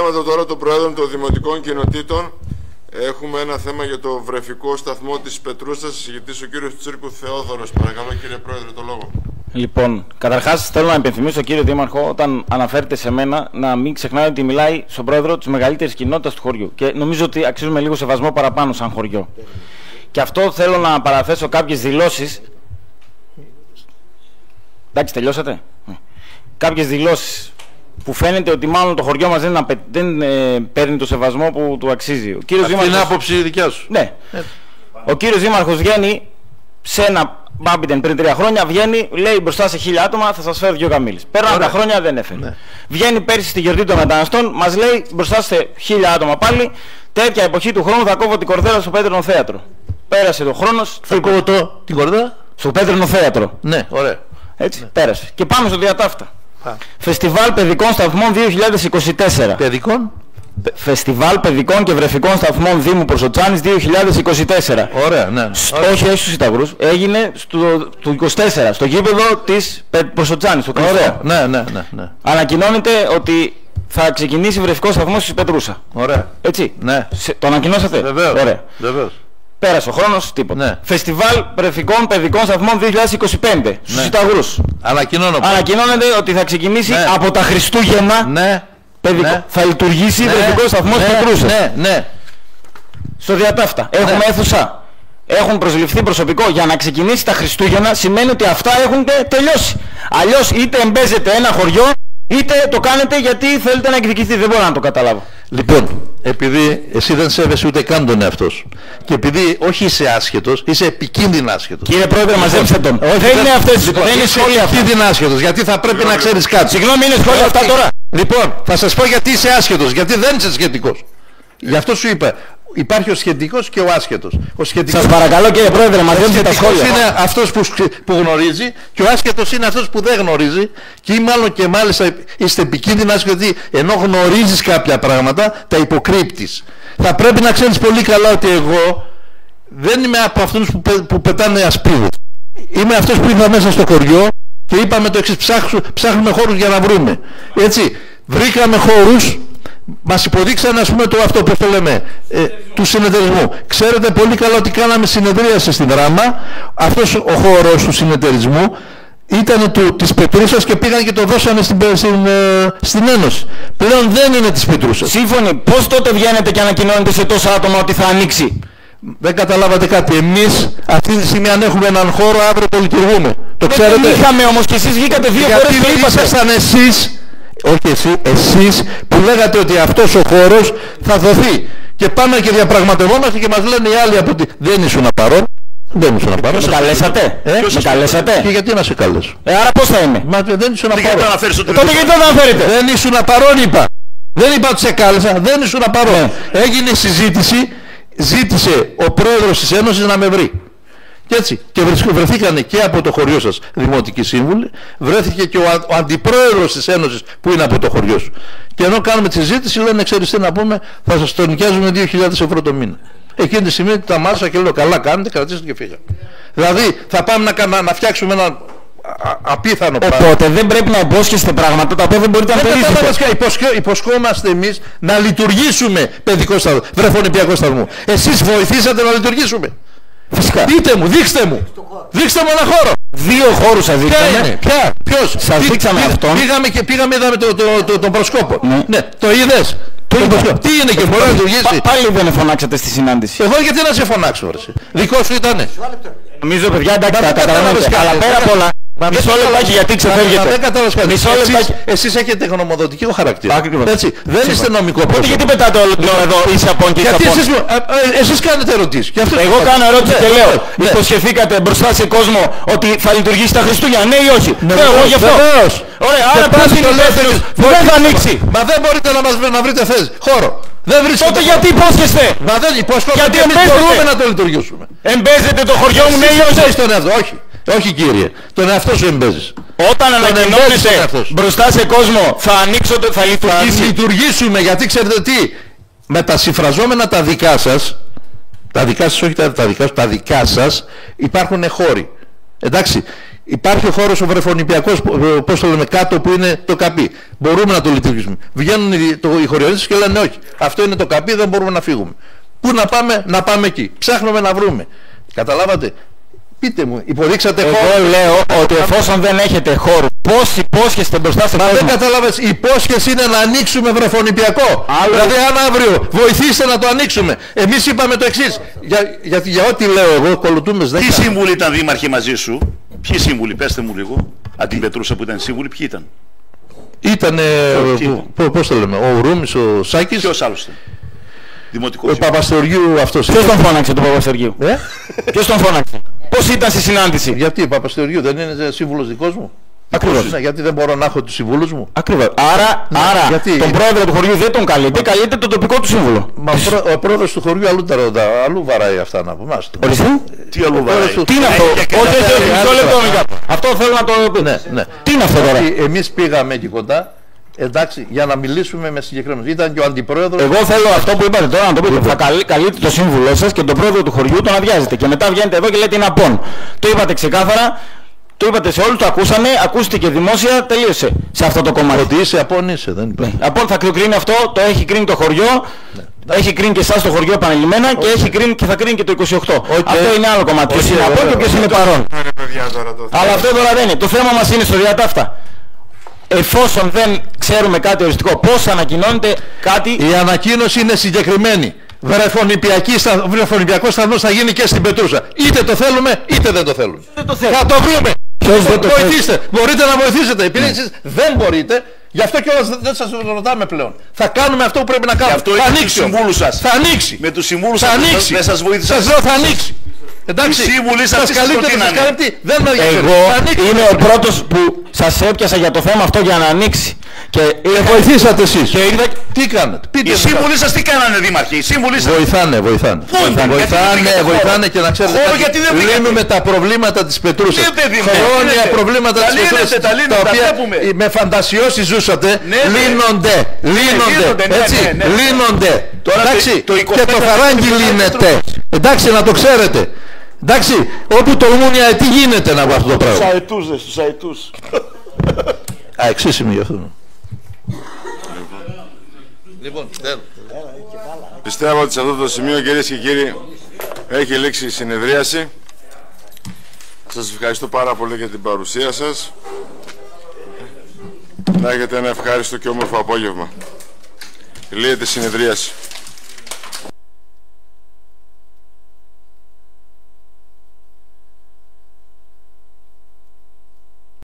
Θέματα τώρα των Προέδρων των Δημοτικών Κοινοτήτων. Έχουμε ένα θέμα για το βρεφικό σταθμό της Πετρούσας. Συζητήσει ο κύριος Τσίρκου Θεόδωρος. Παρακαλώ, κύριε Πρόεδρε, το λόγο. Λοιπόν, καταρχάς θέλω να υπενθυμίσω στον κύριο Δήμαρχο, όταν αναφέρεται σε μένα, να μην ξεχνάει ότι μιλάει στον πρόεδρο της μεγαλύτερης κοινότητας του χωριού. Και νομίζω ότι αξίζουμε λίγο σεβασμό παραπάνω σαν χωριό. Και αυτό θέλω να παραθέσω κάποιες δηλώσεις. Εντάξει, τελειώσατε. Κάποιες δηλώσεις που φαίνεται ότι μάλλον το χωριό μας δεν παίρνει το σεβασμό που του αξίζει. Ο κύριος Αυτή είναι άποψη δικιά σου. Ναι. Ο κύριος Δήμαρχος βγαίνει σε ένα μπάμπιτεν πριν 3 χρόνια, βγαίνει, λέει μπροστά σε 1000 άτομα θα σας φέρω 2 καμήλες. Πέραν τα χρόνια δεν έφερε. Ναι. Βγαίνει πέρσι στη γιορτή των μεταναστών, μας λέει μπροστά σε 1000 άτομα πάλι, τέτοια εποχή του χρόνου θα κόβω την κορδέλα στο Πέτρινο Θέατρο. Πέρασε το χρόνος. Θα κόβω την κορδέλα? Στο Πέτρινο Θέατρο. Ναι, ωραία. Έτσι, ναι. Πέρασε. Και πάμε στο διατάφτα. Φεστιβάλ παιδικών σταθμών 2024. Παιδικών? Φεστιβάλ παιδικών και βρεφικών σταθμών Δήμου Προσοτσάνης 2024. Ωραία, ναι. Όχι στους Συνταγρούς. Έγινε το 24, στο γήπεδο της Προσοτσάνης. Ωραία, ναι. Ανακοινώνεται ότι θα ξεκινήσει βρεφικό σταθμός στη Πετρούσα. Ωραία. Έτσι. Ναι. Το ανακοινώσατε? Βεβαίως. Ωραία. Βεβαίως. Πέρασε ο χρόνος, τίποτα. Ναι. Φεστιβάλ βρεφικών παιδικών σταθμών 2025 στους Συνταγρούς. Ανακοινώνεται ότι θα ξεκινήσει από τα Χριστούγεννα. Ναι. Ναι. Θα λειτουργήσει βρεφικό σταθμός Πετρούσας. Ναι. Στο διατάφτα. Έχουμε αίθουσα. Έχουν προσληφθεί προσωπικό. Για να ξεκινήσει τα Χριστούγεννα σημαίνει ότι αυτά έχουν τελειώσει. Αλλιώς είτε εμπέζετε ένα χωριό, είτε το κάνετε γιατί θέλετε να εκδικηθεί. Δεν μπορώ να το καταλάβω. Λοιπόν, επειδή εσύ δεν σέβεσαι ούτε καν τον εαυτό σου και επειδή όχι είσαι άσχετος, είσαι επικίνδυνα άσχετος. Κύριε Πρόεδρε, μαζέψτε τον. Δεν είναι αυτές, δεν είναι σχόλια αυτά. Επικίνδυνα άσχετος, γιατί θα πρέπει να ξέρεις κάτι. Συγγνώμη, είναι σχόλια αυτά τώρα. Λοιπόν, θα σας πω γιατί είσαι άσχετος, γιατί δεν είσαι σχετικός. Γι' αυτό σου είπα. Υπάρχει ο σχετικός και ο άσχετος. Σας παρακαλώ κύριε Πρόεδρε, μαζέψτε τα σχόλια. Ο είναι αυτός που γνωρίζει και ο άσχετος είναι αυτός που δεν γνωρίζει και μάλλον και μάλιστα είστε επικίνδυνα γιατί ενώ γνωρίζεις κάποια πράγματα τα υποκρύπτεις. Θα πρέπει να ξέρεις πολύ καλά ότι εγώ δεν είμαι από αυτούς που πετάνε ασπίδες. Είμαι αυτός που ήρθα μέσα στο χωριό και είπαμε το εξής, ψάχνουμε χώρους για να βρούμε. Έτσι, βρήκαμε χώρους. Μας υποδείξανε ας πούμε αυτό που το λέμε του συνεταιρισμού. Ξέρετε πολύ καλά ότι κάναμε συνεδρίαση στην Ράμα. Αυτός ο χώρος του συνεταιρισμού ήταν της Πετρούσας και πήγαν και το δώσανε στην Ένωση. Πλέον δεν είναι της Πετρούσας. Σύμφωνοι, πώς τότε βγαίνετε και ανακοινώνετε σε τόσα άτομα ότι θα ανοίξει? Δεν καταλάβατε κάτι. Εμείς αυτή τη στιγμή αν έχουμε έναν χώρο αύριο το λειτουργούμε. Το ξέρετε? Δεν είχαμε όμως και εσείς βγήκατε 2 φορές και είπατε. Ήσασταν εσείς. Όχι εσείς που λέγατε ότι αυτός ο χώρος θα δοθεί και πάμε και διαπραγματευόμαστε και μας λένε οι άλλοι από ότι δεν ήσουν παρόν. Δεν ήσουν παρόν. Με καλέσατε? Με καλέσατε? Και γιατί να σε καλέσω? Άρα πώς θα είμαι? Μα δεν ήσουν παρόν. Τότε γιατί δεν αναφέρετε? Δεν ήσουν παρόν είπα. Δεν είπα ότι σε κάλεσα, δεν ήσουν παρόν. Έγινε συζήτηση, ζήτησε ο πρόεδρος της Ένωσης να με βρει. Και έτσι, και βρεθήκανε και από το χωριό σας δημοτικοί σύμβουλοι, βρέθηκε και ο αντιπρόεδρος της Ένωσης που είναι από το χωριό σου. Και ενώ κάνουμε τη συζήτηση, λένε ξέρεις τι να πούμε, θα σας το νοικιάζουμε 2.000 ευρώ το μήνα. Εκείνη τη στιγμή τα μάσα και λέω καλά κάνετε, κρατήστε και φύγα. Δηλαδή θα πάμε να φτιάξουμε ένα απίθανο πράγμα. Οπότε δεν πρέπει να υπόσχεστε πράγματα τα οποία δεν μπορείτε να περίσετε. Υποσχόμαστε εμείς να λειτουργήσουμε παιδικό σταθμό, βρεφονιπιακό σταθμό. Εσείς βοηθήσατε να λειτουργήσουμε. Φυσικά. Πείτε μου, δείξτε μου ένα χώρο. 2 χώρους σας δείξαμε. Ποιος? Σας δείξαμε αυτόν. Πήγαμε, είδαμε τον προσκόπο. Ναι, το είδες? Τι είναι και μπορεί να λειτουργήσει? Πάλι δεν φωνάξατε στη συνάντηση. Εγώ γιατί να σε φωνάξω ρε? Δικό σου ήτανε? Νομίζω παιδιά εντάξει τα καταλαβαίνετε. Αλλά πέρα απ' όλα. Μισό λεπτάκι γιατί ξεφεύγετε. Δεν κατάλαβες κάτι. Εσείς έχετε γνωμοδοτικό χαρακτήρα. Έτσι. Δεν είστε νομικό πρόσωπο. Γιατί πετάτε όλο την ώρα εδώ είσαι απόν και είσαι απόν? Εσείς κάνετε ερωτήσεις. Εγώ κάνω ερώτηση και λέω. Υποσχεθήκατε μπροστά σε κόσμο ότι θα λειτουργήσει τα Χριστούγεννα, ναι ή όχι? Εγώ γι' αυτό. Ωραία, άρα πρέπει να είναι δεν θα ανοίξει. Μα δεν μπορείτε να βρείτε θέση. Χώρο. Τότε γιατί υπόσχεστε? Μα δεν υπόσχομαι. Γιατί εμείς μπορούμε να το λειτουργήσουμε. Εμπέζετε το χωριό μου, ναι ή όχι? Όχι κύριε, τον εαυτό σου εμπέζεις. Όταν ανακοινώνετε μπροστά σε κόσμο θα ανοίξω, θα λειτουργήσει. Θα λειτουργήσουμε γιατί ξέρετε τι, με τα συμφραζόμενα τα δικά σας, όχι τα δικά σας, τα δικά σας υπάρχουν χώροι. Εντάξει, Υπάρχει ο χώρος ο βρεφονιπιακός, πώς το λέμε, κάτω που είναι το καπί. Μπορούμε να το λειτουργήσουμε. Βγαίνουν οι χωριοδότες και λένε όχι, αυτό είναι το καπί, δεν μπορούμε να φύγουμε. Πού να πάμε εκεί. Ψάχνουμε να βρούμε. Καταλάβατε. Πείτε μου, υποδείξατε χώρο. Εγώ λέω ότι εφόσον δεν έχετε χώρο, πώς υπόσχεστε μπροστά σε κόσμο. Μα δεν καταλάβες, η υπόσχεση είναι να ανοίξουμε βρεφονιπιακό. Δηλαδή αν αύριο βοηθήστε να το ανοίξουμε. Εμείς είπαμε το εξής. Για ό,τι λέω εγώ, κολοτούμες 10. Τι σύμβουλοι ήταν δήμαρχοι μαζί σου? Ποιοι σύμβουλοι, πέστε μου λίγο. Αν την Πετρούσα που ήταν σύμβουλοι, ποιοι ήταν? Ήτανε, πώς το λέμε, ο Ρούμης, ο Σάκης. Ποιος άλλος ήταν? Δημοτικός. Ο Παπαστοργίου αυτός. Ποιος τον φώναξε τον Παπαστοργίου? Ποιος τον φώναξε? Πώς ήταν στη συνάντηση? Γιατί ο Παπαστοργίου δεν είναι σύμβουλος δικός μου? Ακριβώς. Γιατί δεν μπορώ να έχω τους συμβούλους μου? Ακριβώς. Άρα γιατί? Τον πρόεδρο του χωριού δεν τον καλείται, καλείται τον τοπικό του σύμβουλο. Μα ο πρόεδρος του χωριού αλλού βαράει αυτά να πούμε. Ορίστε. Τι αλλού βαράει? Τι είναι αυτό? Όχι, μισό λεπτό. Αυτό θέλω να το... Ναι. Τι είναι αυτό τώρα? Εμείς πήγαμε εκεί κοντά. Εντάξει, για να μιλήσουμε με συγκεκριμένους. Ήταν και ο αντιπρόεδρος. Εγώ θέλω αυτό που είπατε τώρα να το πείτε. Θα καλείτε το σύμβουλό σας και τον πρόεδρο του χωριού τον αδειάζετε. Και μετά βγαίνετε εδώ και λέτε είναι απόν. Το είπατε ξεκάθαρα, το είπατε σε όλους, το ακούσανε, ακούστηκε δημόσια, τελείωσε σε αυτό το κομμάτι. Ότι είσαι απόν είσαι, δεν υπάρχει. Απόν θα κρίνει αυτό, το έχει κρίνει το χωριό. Έχει κρίνει και εσάς το χωριό επανειλημμένα και έχει κρίνει και θα κρίνει και το 28. Αυτό είναι άλλο κομμάτι. Ποιος είναι απόν και ποιος είναι παρόν. Αλλά αυτό τώρα δεν είναι. Το θέμα μας είναι στο διατάφτα. Εφόσον δεν ξέρουμε κάτι οριστικό, πώς ανακοινώνεται κάτι? Η ανακοίνωση είναι συγκεκριμένη. Βρεφονιπιακός σταθμός θα γίνει και στην Πετρούσα. Είτε το θέλουμε είτε δεν το θέλουμε. Θα το βρούμε. Βοηθήστε. Μπορείτε να βοηθήσετε. Επειδή εσείς δεν μπορείτε, γι' αυτό κιόλας δεν σας ρωτάμε πλέον. Θα κάνουμε αυτό που πρέπει να κάνουμε. Αυτό είναι με τους συμβούλους σας. Θα ανοίξει. Με τους συμβούλους σας δεν σας βοήθησαν. Σας λέω θα ανοίξει. Εντάξει, σας καλύπτει, δεν με ενδιαφέρει. Εγώ είμαι ο πρώτος που σας έπιασα για το θέμα αυτό για να ανοίξει. Και βοηθήσατε εσείς. Τι κάνετε? Οι σύμβουλοι σας τι κάνανε, δήμαρχοι? Οι σύμβουλοι σας βοηθάνε. Βοηθάνε και να ξέρετε κάτι. Λύνουμε τα προβλήματα της Πετρούσας. Χρόνια προβλήματα της Πετρούσας, τα οποία με φαντασιώσεις ζούσατε. Λύνονται. Λύνονται. Εντάξει, και το Χαράγγι λύνεται. Εντάξει, να το ξέρετε. Εντάξει, όπου τολμούν οι αετοί γίνεται να βγάλει αυτό το πράγμα. Στους αετούς. Εξίσιμοι γι' αυτό. Λοιπόν, πιστεύω ότι σε αυτό το σημείο, κυρίες και κύριοι, έχει λήξει η συνεδρίαση. Σας ευχαριστώ πάρα πολύ για την παρουσία σας. Να έχετε ένα ευχάριστο και όμορφο απόγευμα. Λύεται η συνεδρίαση.